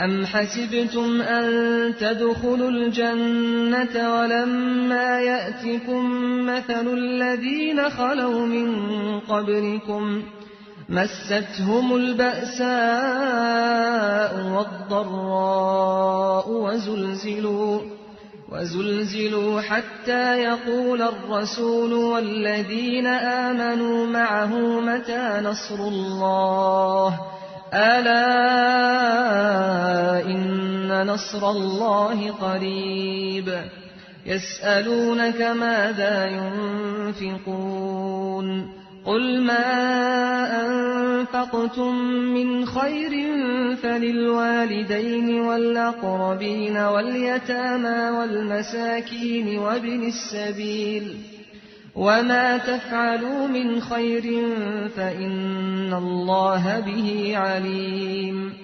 أَمْ حَسِبْتُمْ أَن تَدْخُلُوا الْجَنَّةَ وَلَمَّا يَأْتِكُم مَّثَلُ الَّذِينَ خَلَوْا مِن قَبْلِكُم مَّسَّتْهُمُ الْبَأْسَاءُ وَالضَّرَّاءُ وَزُلْزِلُوا حَتَّىٰ يَقُولَ الرَّسُولُ وَالَّذِينَ آمَنُوا مَعَهُ مَتَىٰ نَصْرُ اللَّهِ ۗ أَلَا إِنَّ نَصْرَ اللَّهِ قَرِيبٌ يَسْأَلُونَكَ مَاذَا يُنفِقُونَ قُلْ مَا أَنفَقْتُم مِّنْ خَيْرٍ فَلِلْوَالِدَيْنِ وَالْأَقْرَبِينَ وَالْيَتَامَىٰ وَالْمَسَاكِينِ وَابْنِ السَّبِيلِ ۗ وَمَا تَفْعَلُوا مِنْ خَيْرٍ فَإِنَّ اللَّهَ بِهِ عَلِيمٌ